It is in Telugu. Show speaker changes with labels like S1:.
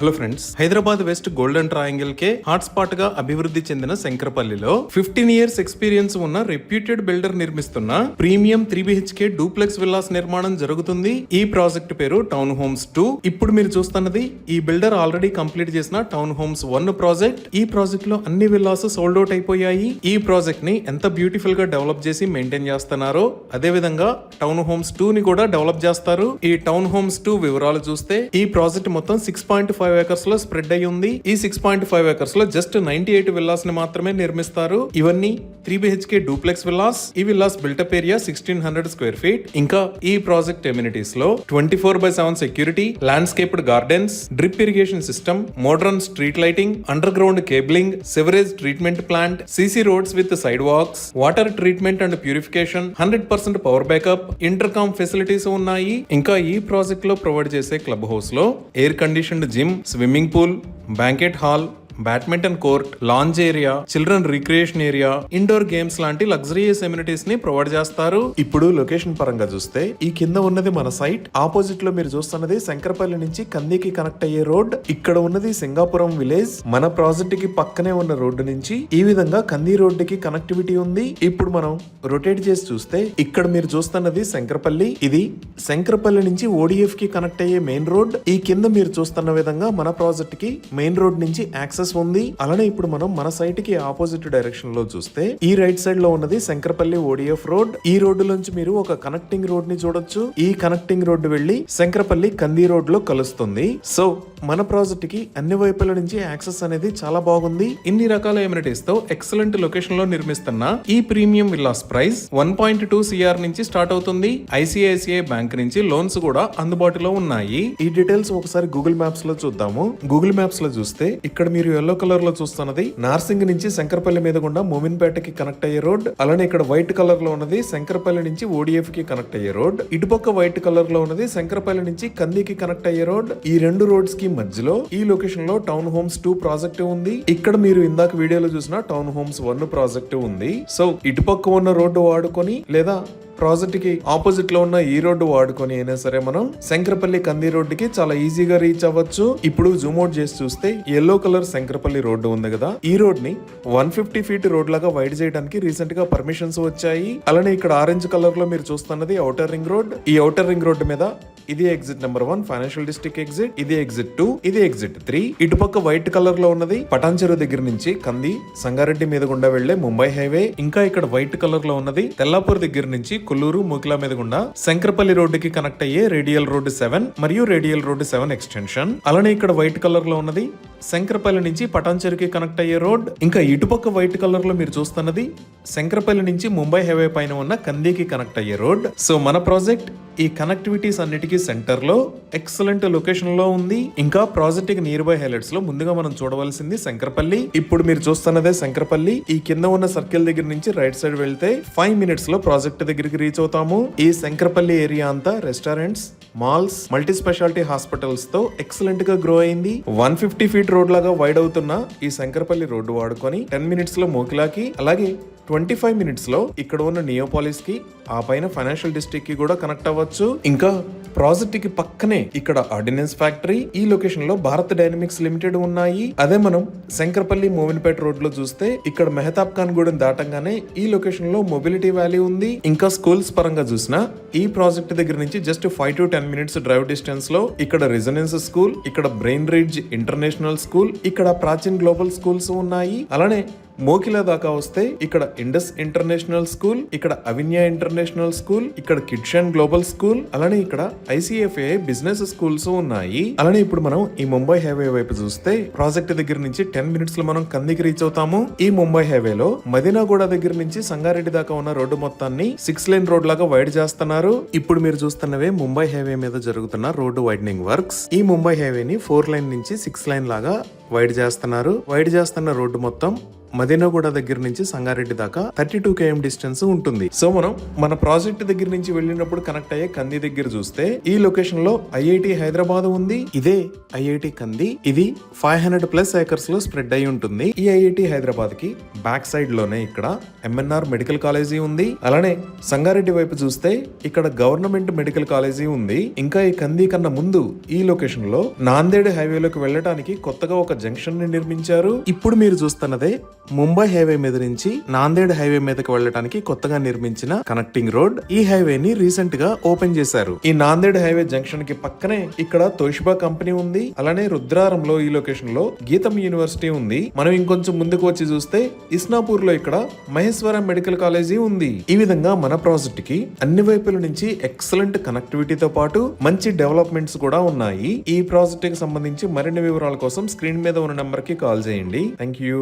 S1: Hello friends, Hyderabad west golden triangle కే హాట్ స్పాట్ గా అభివృద్ధి చెందిన శంకరపల్లిలో 15 ఇయర్స్ ఎక్స్పీరియన్స్ ఉన్న రెప్యూటెడ్ బిల్డర్ నిర్మిస్తున్న ప్రీమియం 3BHK డూప్లెక్స్ విల్లాస్ నిర్మాణం జరుగుతుంది. ఈ ప్రాజెక్ట్ పేరు టౌన్ హోమ్స్ 2. ఇప్పుడు మీరు చూస్తున్నది ఈ బిల్డర్ ఆల్రెడీ కంప్లీట్ చేసిన టౌన్ హోమ్స్ 1 ప్రాజెక్ట్. ఈ ప్రాజెక్ట్ లో అన్ని విల్లాస్ సోల్డ్ అవుట్ అయిపోయాయి. ఈ ప్రాజెక్ట్ ని ఎంత బ్యూటిఫుల్ గా డెవలప్ చేసి మెయింటైన్ చేస్తున్నారో అదే విధంగా టౌన్ హోమ్స్ 2 ని కూడా డెవలప్ చేస్తారు. ఈ టౌన్ హోమ్స్ 2 వివరాలు చూస్తే ఈ ప్రాజెక్ట్ మొత్తం 6.5 ఏకర్స్ లో స్ప్రెడ్ అయి ఉంది. ఈ 6.5 ఏకర్స్ లో జస్ట్ 98 విల్లాస్ ని మాత్రమే నిర్మిస్తారు. ఇవన్నీ 3BHK డూప్లెక్స్ విల్లాస్. ఈ villas built up area 1600 square feet. ఇంకా ఈ ప్రాజెక్ట్ ఎమ్యూనిటీస్ లో 24/7 security, landscaped gardens, drip irrigation system, modern street lighting, underground cabling, sewerage treatment plant, CC roads with sidewalks, water treatment and purification, 100% power backup, intercom facilities ఉన్నాయి. ఇంకా ఈ ప్రాజెక్ట్ లో ప్రొవైడ్ చేసే క్లబ్ హౌస్ లో air conditioned gym, swimming pool, banquet hall, badminton court, lounge area, children recreation area, indoor games లాంటి లగ్జరియస్ ఎమ్యూనిటీస్ ని ప్రొవైడ్ చేస్తారు. ఇప్పుడు లొకేషన్ పరంగా చూస్తే ఈ కింద ఉన్నది మన సైట్. ఆపోజిట్ లో మీరు చూస్తున్నది శంకరపల్లి నుంచి కందికి కనెక్ట్ అయ్యే రోడ్. ఇక్కడ ఉన్నది సింగాపురం విలేజ్. మన ప్రాజెక్ట్ కి పక్కనే ఉన్న రోడ్డు నుంచి ఈ విధంగా కంది రోడ్డుకి కనెక్టివిటీ ఉంది. ఇప్పుడు మనం రొటేట్ చేసి చూస్తే ఇక్కడ మీరు చూస్తున్నది శంకరపల్లి. ఇది శంకరపల్లి నుంచి ODF కి కనెక్ట్ అయ్యే మెయిన్ రోడ్. ఈ కింద మీరు చూస్తున్న విధంగా మన ప్రాజెక్ట్ కి మెయిన్ రోడ్ నుంచి యాక్సెస్ ఉంది. అలానే ఇప్పుడు మనం మన సైట్ కి ఆపోజిట్ డైరెక్షన్ లో చూస్తే ఈ రైట్ సైడ్ లో ఉన్నది శంకరపల్లి ODF రోడ్. ఈ రోడ్డు నుంచి మీరు ఒక కనెక్టింగ్ రోడ్ ని చూడొచ్చు. ఈ కనెక్టింగ్ రోడ్డు వెళ్లి శంకరపల్లి కంది రోడ్ లో కలుస్తుంది. సో మన ప్రాజెక్ట్ కి అన్ని వైపుల నుంచి యాక్సెస్ అనేది చాలా బాగుంది. ఇన్ని రకాల ఎమ్యూనిటీస్ తో ఎక్సలెంట్ లొకేషన్ లో నిర్మిస్తున్న ఈ ప్రీమియం విల్లాస్ ప్రైస్ 1.2 CR నుంచి స్టార్ట్ అవుతుంది. ICICI బ్యాంక్ నుంచి లోన్స్ కూడా అందుబాటులో ఉన్నాయి. ఈ డీటెయిల్స్ ఒకసారి గూగుల్ మ్యాప్స్ లో చూద్దాము. గూగుల్ మ్యాప్స్ లో చూస్తే ఇక్కడ మీరు ఎల్లో కలర్ లో చూస్తున్నది నార్సింగ్ నుంచి శంకరపల్లి మీద గుండా మోమిన్పేటకి కనెక్ట్ అయ్యే రోడ్. అలానే ఇక్కడ వైట్ కలర్ లో ఉన్నది శంకరపల్లి నుంచి ODF కి కనెక్ట్ అయ్యే రోడ్. ఇటుపక్క వైట్ కలర్ లో ఉన్నది శంకరపల్లి నుంచి కందికి కనెక్ట్ అయ్యే రోడ్. ఈ రెండు రోడ్స్ కి మధ్యలో ఈ లొకేషన్ లో టౌన్ హోమ్స్ 2 ప్రాజెక్ట్ ఉంది. ఇక్కడ మీరు ఇందాక వీడియోలో చూసిన టౌన్ హోమ్స్ 1 ప్రాజెక్ట్ ఉంది. సో ఇటుపక్క ఉన్న రోడ్డు వాడుకొని లేదా ప్రాజెక్ట్ కి ఆపోజిట్ లో ఉన్న ఈ రోడ్డు వాడుకొని అయినా సరే మనం శంకరపల్లి కంది రోడ్డుకి చాలా ఈజీగా రీచ్ అవ్వచ్చు. ఇప్పుడు జూమ్ అవుట్ చేసి చూస్తే ఎల్లో కలర్ శంకరపల్లి రోడ్డు ఉంది కదా, ఈ రోడ్ ని 150 ఫీట్ రోడ్ లాగా వైడ్ చేయడానికి రీసెంట్ గా పర్మిషన్స్ వచ్చాయి. అలానే ఇక్కడ ఆరెంజ్ కలర్ లో మీరు చూస్తున్నది ఔటర్ రింగ్ రోడ్. ఈ ఔటర్ రింగ్ రోడ్డు మీద ఇది exit number 1 financial district exit, ఇది ఎగ్జిట్ 2, ఇది ఎగ్జిట్ 3. ఇటుపక్క వైట్ కలర్ లో ఉన్నది పటాన్చెరు దగ్గర నుంచి కంది సంగారెడ్డి మీద గుండా వెళ్లే ముంబై హైవే. ఇంకా ఇక్కడ వైట్ కలర్ లో ఉన్నది తెల్లాపూర్ దగ్గర నుంచి కొల్లూరు మూకిలా మీద గుండా శంకరపల్లి రోడ్డుకి కనెక్ట్ అయ్యే రేడియల్ రోడ్ 7 మరియు రేడియల్ రోడ్ 7 ఎక్స్టెన్షన్. అలానే ఇక్కడ వైట్ కలర్ లో ఉన్నది శంకరపల్లి నుంచి పటాన్చెరుకి కనెక్ట్ అయ్యే రోడ్. ఇంకా ఇటుపక్క వైట్ కలర్ లో మీరు చూస్తున్నది శంకరపల్లి నుంచి ముంబై హైవే పైన ఉన్న కందికి కనెక్ట్ అయ్యే రోడ్. సో మన ప్రాజెక్ట్ ఈ కనెక్టివిటీస్ అన్నిటికీ సెంటర్ లో ఎక్సలెంట్ లొకేషన్ లో ఉంది. ఇంకా ప్రాజెక్ట్ కి నియర్ బై హైలైట్స్ లో ముందుగా మనం చూడవలసింది శంకరపల్లి. ఇప్పుడు మీరు చూస్తున్నదే శంకరపల్లి. ఈ కింద ఉన్న సర్కిల్ దగ్గర నుంచి రైట్ సైడ్ వెళ్తే 5 మినిట్స్ లో ప్రాజెక్ట్ దగ్గరికి రీచ్ అవుతాము. ఈ శంకరపల్లి ఏరియా అంతా restaurants, malls, multi speciality hospitals తో ఎక్సలెంట్ గా గ్రో అయింది. 150 ఫీట్ రోడ్ లాగా వైడ్ అవుతున్న ఈ శంకరపల్లి రోడ్డు వాడుకొని 10 మినిట్స్ లో మోకిలాకి, అలాగే 25 మినిట్స్ లో ఇక్కడ ఉన్న నియోపాలిస్ కి, ఆ పైన ఫైనాన్షియల్ డిస్ట్రిక్ట్ కి కూడా కనెక్ట్ అవ్వచ్చు. ఇంకా ప్రాజెక్ట్ కి పక్కనే ఇక్కడ ఆర్డినెన్స్ ఫ్యాక్టరీ, ఈ లొకేషన్ లో భారత్ డైనమిక్స్ లిమిటెడ్ ఉన్నాయి. అదే మనం శంకరపల్లి మోమిన్పేట రోడ్ లో చూస్తే ఇక్కడ మెహతాబ్ ఖాన్ గూడెం దాటంగానే ఈ లొకేషన్ లో మొబిలిటీ వ్యాలీ ఉంది. ఇంకా స్కూల్స్ పరంగా చూసినా ఈ ప్రాజెక్ట్ దగ్గర నుంచి just 5 to 10 minutes drive distance లో ఇక్కడ రెసిడెన్స్ స్కూల్, ఇక్కడ బ్రెయిన్ రిడ్జ్ ఇంటర్నేషనల్ స్కూల్, ఇక్కడ ప్రాచీన్ గ్లోబల్ స్కూల్స్ ఉన్నాయి. అలానే మోకిలా దాకా వస్తే ఇక్కడ ఇండస్ ఇంటర్నేషనల్ స్కూల్, ఇక్కడ అవిన్యా ఇంటర్నేషనల్ స్కూల్, ఇక్కడ కిడ్షన్ గ్లోబల్ స్కూల్, అలానే ఇక్కడ ICFA బిజినెస్ స్కూల్స్ ఉన్నాయి. అలానే ఇప్పుడు మనం ఈ ముంబై హైవే వైపు చూస్తే ప్రాజెక్ట్ దగ్గర నుంచి 10 మినిట్స్ లో మనం కందికి రీచ్ అవుతాము. ఈ ముంబై హైవేలో మదీనాగూడ దగ్గర నుంచి సంగారెడ్డి దాకా ఉన్న రోడ్డు మొత్తాన్ని 6 లేన్ రోడ్ లాగా వైడ్ చేస్తున్నారు. ఇప్పుడు మీరు చూస్తున్నవే ముంబై హైవే మీద జరుగుతున్న రోడ్డు వైడనింగ్ వర్క్స్. ఈ ముంబై హైవేని 4 లైన్ నుంచి 6 లైన్ లాగా వైడ్ చేస్తున్నారు. వైడ్ చేస్తున్న రోడ్డు మొత్తం మదీనాగూడ దగ్గర నుంచి సంగారెడ్డి దాకా 32 km డిస్టెన్స్ ఉంటుంది. సో మనం మన ప్రాజెక్ట్ దగ్గర నుంచి వెళ్ళినప్పుడు కనెక్ట్ అయ్యే కంది దగ్గర చూస్తే ఈ లొకేషన్ లో ఐఐటి హైదరాబాద్ ఉంది. ఇదే ఐఐటి కంది. ఇది 500+ ఏకర్స్ లో స్ప్రెడ్ అయి ఉంటుంది. ఈ ఐఐటి హైదరాబాద్ కి బ్యాక్ సైడ్ లోనే ఇక్కడ ఎంఎన్ఆర్ మెడికల్ కాలేజీ ఉంది. అలానే సంగారెడ్డి వైపు చూస్తే ఇక్కడ గవర్నమెంట్ మెడికల్ కాలేజీ ఉంది. ఇంకా ఈ కంది కన్నా ముందు ఈ లొకేషన్ లో నాందేడ్ హైవేలోకి వెళ్ళడానికి కొత్తగా ఒక జంక్షన్ ని నిర్మించారు. ఇప్పుడు మీరు చూస్తున్నదే ముంబై హైవే మీద నుంచి నాందేడ్ హైవే మీదకి వెళ్ళడానికి కొత్తగా నిర్మించిన కనెక్టింగ్ రోడ్. ఈ హైవేని రీసెంట్ గా ఓపెన్ చేశారు. ఈ నాందేడ్ హైవే జంక్షన్ కి పక్కనే ఇక్కడ తోషిబా కంపెనీ ఉంది. అలానే రుద్రారంలో ఈ లొకేషన్ లో గీతం యూనివర్సిటీ ఉంది. మనం ఇంకొంచెం ముందుకు వచ్చి చూస్తే ఇస్నాపూర్ లో ఇక్కడ మహేశ్వరం మెడికల్ కాలేజీ ఉంది. ఈ విధంగా మన ప్రాజెక్ట్ కి అన్ని వైపుల నుంచి ఎక్సలెంట్ కనెక్టివిటీతో పాటు మంచి డెవలప్మెంట్స్ కూడా ఉన్నాయి. ఈ ప్రాజెక్ట్ కి సంబంధించి మరిన్ని వివరాల కోసం స్క్రీన్ మీద ఉన్న నంబర్ కి కాల్ చేయండి. Thank you.